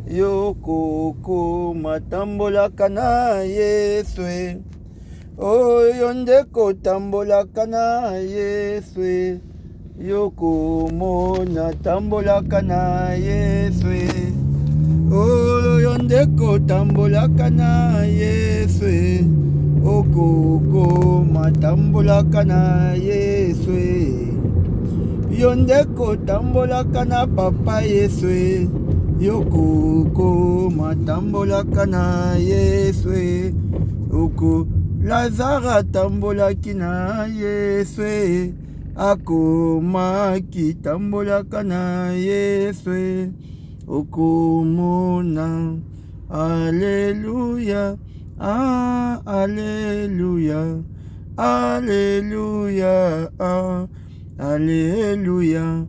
Yokoko matambolaka na Yesu. Oyo ndeko tambolaka na Yesu. Yoko mona tambolaka na Yesu. Oyo ndeko tambolaka na Yesu. Okoko matambolaka na Yesu. Yondeko tambolaka na papa Yesu. Yokoko matambolaka na Yesu. Oko Lazara tambolaki na Yesu. Akomaki tambolaka na Yesu. Okomona. Alléluia. Ah, alléluia. Alléluia. Ah, alléluia.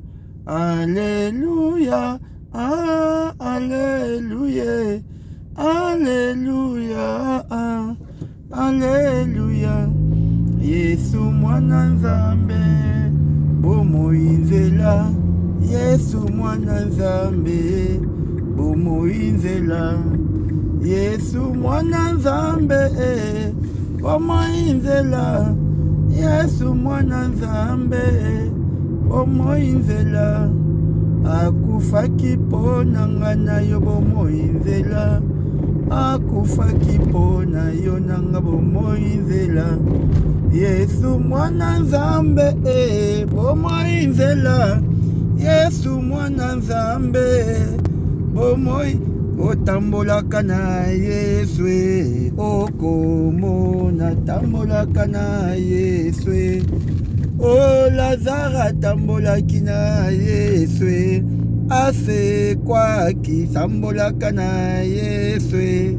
Alléluia. Ah, alléluia. Alléluia. Ah, alléluia. Yesu mwana nzambe bomoinzela. Yesu mwana nzambe bomoinzela. Yesu mwana nzambe bomoinzela. Yesu mwana nzambe bomoinzela. Akufaki pona ngana yo bomoinzela. Akufaki pona yo nanga bomoinzela. Yesu mwana nzambe bomoinzela. Yesu mwana nzambe bomoi otambolaka na Yesu. Okomona tambolaka na Yesu. O Lazara tambolaki na Yesu. Asekwaki tambolaka na Yesu.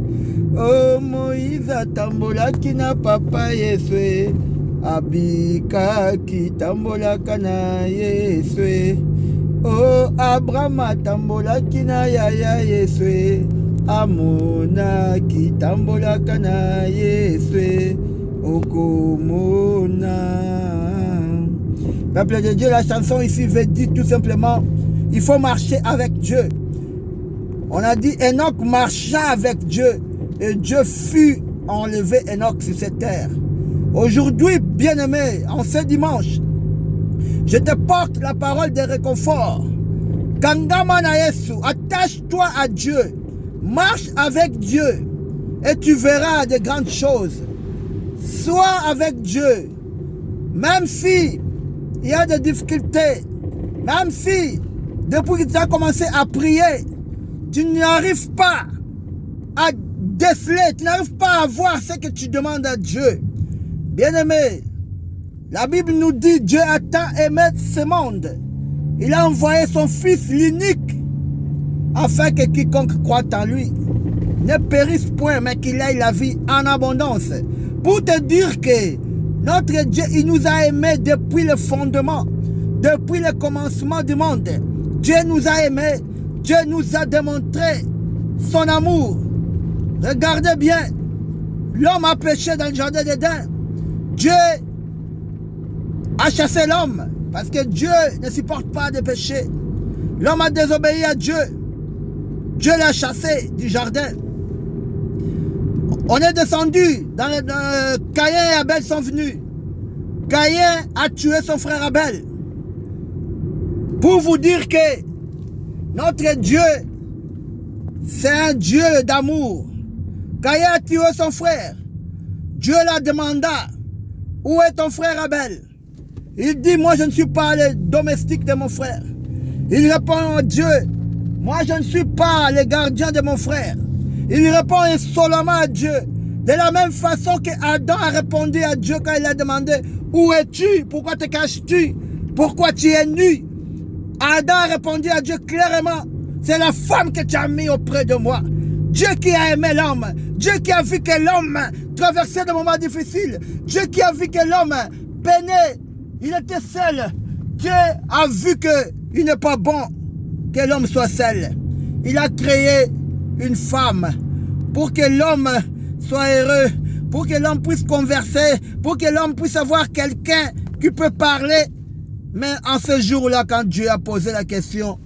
O Moïse tambolaki na papa Yesu. Abikaki tambolaka na Yesu. O Abraham tambolaki na yaya Yesu. Amonaki tambolaka na Yesu. Okomona. Peuple de Dieu, la chanson ici veut dire tout simplement, il faut marcher avec Dieu. On a dit Enoch marcha avec Dieu et Dieu fut enlevé Enoch sur cette terre. Aujourd'hui, bien-aimé, en ce dimanche, je te porte la parole de réconfort. Kangamana Yesu, attache-toi à Dieu, marche avec Dieu et tu verras de grandes choses. Sois avec Dieu, même si il y a des difficultés, même si depuis que tu as commencé à prier, tu n'arrives pas à déceler, tu n'arrives pas à voir ce que tu demandes à Dieu. Bien-aimé, la Bible nous dit Dieu a tant aimé ce monde. Il a envoyé son Fils l'unique afin que quiconque croit en lui ne périsse point, mais qu'il ait la vie en abondance. Pour te dire que notre Dieu, il nous a aimés depuis le fondement, depuis le commencement du monde. Dieu nous a aimés, Dieu nous a démontré son amour. Regardez bien, l'homme a péché dans le jardin d'Éden. Dieu a chassé l'homme parce que Dieu ne supporte pas de péché. L'homme a désobéi à Dieu. Dieu l'a chassé du jardin. On est descendu dans Caïn et Abel sont venus. Caïn a tué son frère Abel. Pour vous dire que notre Dieu, c'est un Dieu d'amour. Caïn a tué son frère. Dieu la demanda, où est ton frère Abel? Il dit, moi je ne suis pas le domestique de mon frère. Il répond à Dieu, moi je ne suis pas le gardien de mon frère. Il répond insolemment à Dieu. De la même façon que Adam a répondu à Dieu quand il a demandé, où es-tu? Pourquoi te caches-tu? Pourquoi tu es nu? Adam a répondu à Dieu clairement, c'est la femme que tu as mis auprès de moi. Dieu qui a aimé l'homme, Dieu qui a vu que l'homme traversait des moments difficiles, Dieu qui a vu que l'homme peinait, il était seul. Dieu a vu qu'il n'est pas bon que l'homme soit seul. Il a créé une femme pour que l'homme soit heureux, pour que l'homme puisse converser, pour que l'homme puisse avoir quelqu'un qui peut parler. Mais en ce jour-là, quand Dieu a posé la question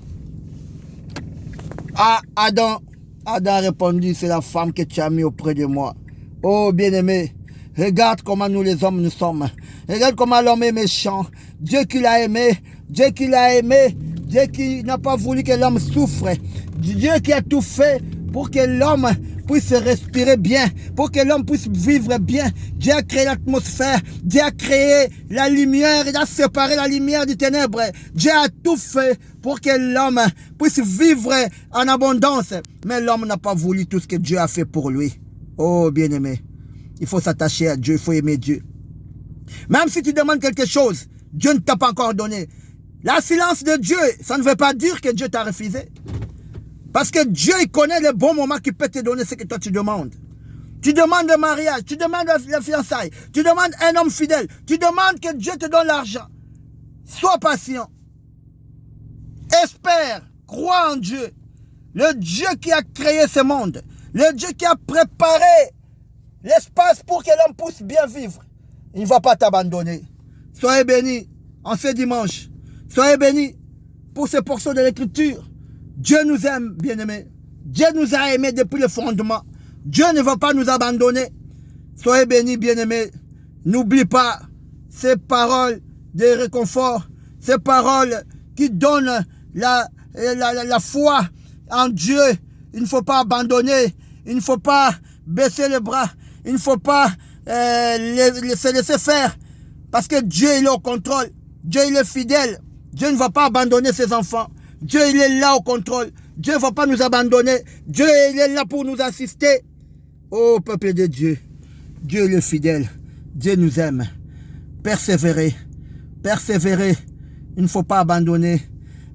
à Adam, Adam a répondu, c'est la femme que tu as mis auprès de moi. Oh bien-aimé, regarde comment nous les hommes nous sommes. Regarde comment l'homme est méchant. Dieu qui l'a aimé, Dieu qui l'a aimé, Dieu qui n'a pas voulu que l'homme souffre. Dieu qui a tout fait pour que l'homme puisse respirer bien, pour que l'homme puisse vivre bien. Dieu a créé l'atmosphère, Dieu a créé la lumière, il a séparé la lumière du ténèbre. Dieu a tout fait pour que l'homme puisse vivre en abondance. Mais l'homme n'a pas voulu tout ce que Dieu a fait pour lui. Oh bien-aimé, il faut s'attacher à Dieu, il faut aimer Dieu. Même si tu demandes quelque chose, Dieu ne t'a pas encore donné. La silence de Dieu, ça ne veut pas dire que Dieu t'a refusé. Parce que Dieu, il connaît les bons moments qu'il peut te donner ce que toi tu demandes. Tu demandes le mariage, tu demandes la fiançailles, tu demandes un homme fidèle, tu demandes que Dieu te donne l'argent. Sois patient. Espère, crois en Dieu. Le Dieu qui a créé ce monde. Le Dieu qui a préparé l'espace pour que l'homme puisse bien vivre. Il ne va pas t'abandonner. Soyez bénis en ce dimanche. Soyez bénis pour ces portions de l'écriture. Dieu nous aime, bien-aimés. Dieu nous a aimés depuis le fondement. Dieu ne va pas nous abandonner. Soyez bénis, bien-aimés. N'oublie pas ces paroles de réconfort, ces paroles qui donnent la foi en Dieu. Il ne faut pas abandonner. Il ne faut pas baisser les bras. Il ne faut pas se laisser faire. Parce que Dieu il est au contrôle. Dieu il est fidèle. Dieu ne va pas abandonner ses enfants. Dieu il est là au contrôle. Dieu ne va pas nous abandonner. Dieu il est là pour nous assister. Oh peuple de Dieu. Dieu il est fidèle. Dieu nous aime. Persévérez. Persévérez. Il ne faut pas abandonner.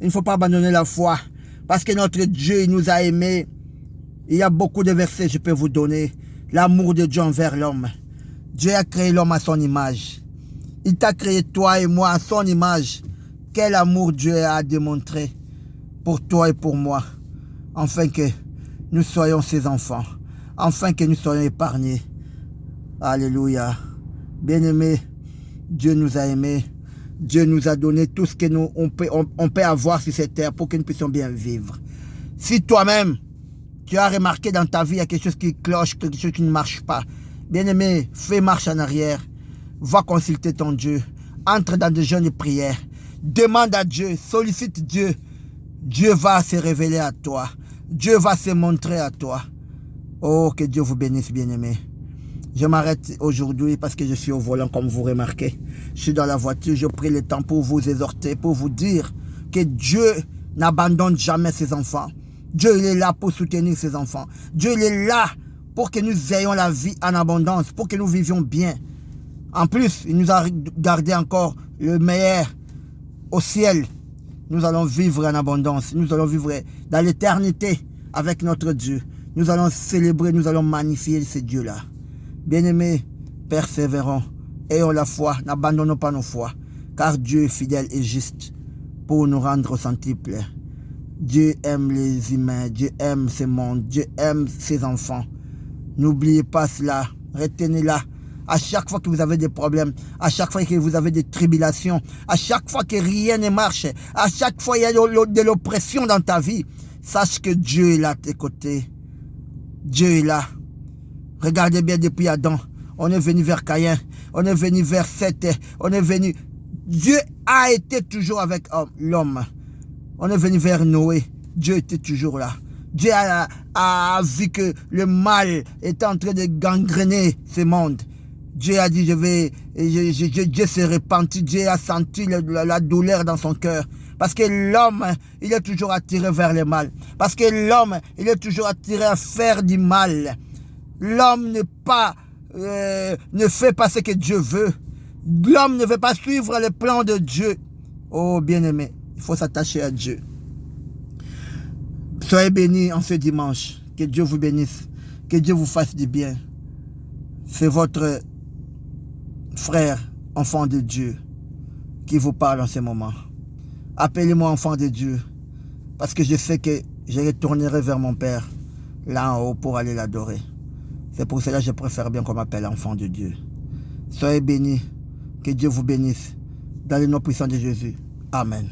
Il ne faut pas abandonner la foi. Parce que notre Dieu il nous a aimés. Il y a beaucoup de versets que je peux vous donner. L'amour de Dieu envers l'homme. Dieu a créé l'homme à son image. Il t'a créé toi et moi à son image. Quel amour Dieu a démontré pour toi et pour moi. Afin que nous soyons ses enfants. Afin que nous soyons épargnés. Alléluia. Bien-aimés, Dieu nous a aimés. Dieu nous a donné tout ce que nous on peut avoir sur cette terre pour que nous puissions bien vivre. Si toi-même, tu as remarqué dans ta vie, il y a quelque chose qui cloche, quelque chose qui ne marche pas. Bien-aimé, fais marche en arrière. Va consulter ton Dieu. Entre dans des jeûnes et prières. Demande à Dieu, sollicite Dieu. Dieu va se révéler à toi. Dieu va se montrer à toi. Oh, que Dieu vous bénisse, bien-aimé. Je m'arrête aujourd'hui parce que je suis au volant, comme vous remarquez. Je suis dans la voiture, je prie le temps pour vous exhorter, pour vous dire que Dieu n'abandonne jamais ses enfants. Dieu il est là pour soutenir ses enfants. Dieu il est là pour que nous ayons la vie en abondance, pour que nous vivions bien. En plus, il nous a gardé encore le meilleur au ciel. Nous allons vivre en abondance. Nous allons vivre dans l'éternité avec notre Dieu. Nous allons célébrer, nous allons magnifier ce Dieu-là. Bien-aimés, persévérons. Ayons la foi, n'abandonnons pas nos foi. Car Dieu est fidèle et juste pour nous rendre au centuple. Dieu aime les humains, Dieu aime ce monde, Dieu aime ses enfants. N'oubliez pas cela, retenez-la. À chaque fois que vous avez des problèmes, à chaque fois que vous avez des tribulations, à chaque fois que rien ne marche, à chaque fois qu'il y a de l'oppression dans ta vie, sache que Dieu est là à tes côtés. Dieu est là. Regardez bien depuis Adam, on est venu vers Caïn, on est venu vers Seth, on est venu... Dieu a été toujours avec l'homme. On est venu vers Noé, Dieu était toujours là. Dieu a vu que le mal était en train de gangréner ce monde. Dieu a dit, Dieu s'est repenti, Dieu a senti la douleur dans son cœur. Parce que l'homme, il est toujours attiré vers le mal. Parce que l'homme, il est toujours attiré à faire du mal. L'homme ne fait pas ce que Dieu veut. L'homme ne veut pas suivre le plan de Dieu. Oh bien-aimé, il faut s'attacher à Dieu. Soyez bénis en ce dimanche. Que Dieu vous bénisse. Que Dieu vous fasse du bien. C'est votre frère, enfant de Dieu, qui vous parle en ce moment. Appelez-moi enfant de Dieu. Parce que je sais que je retournerai vers mon Père, là en haut, pour aller l'adorer. C'est pour cela que je préfère bien qu'on m'appelle enfant de Dieu. Soyez bénis. Que Dieu vous bénisse. Dans le nom puissant de Jésus. Amen.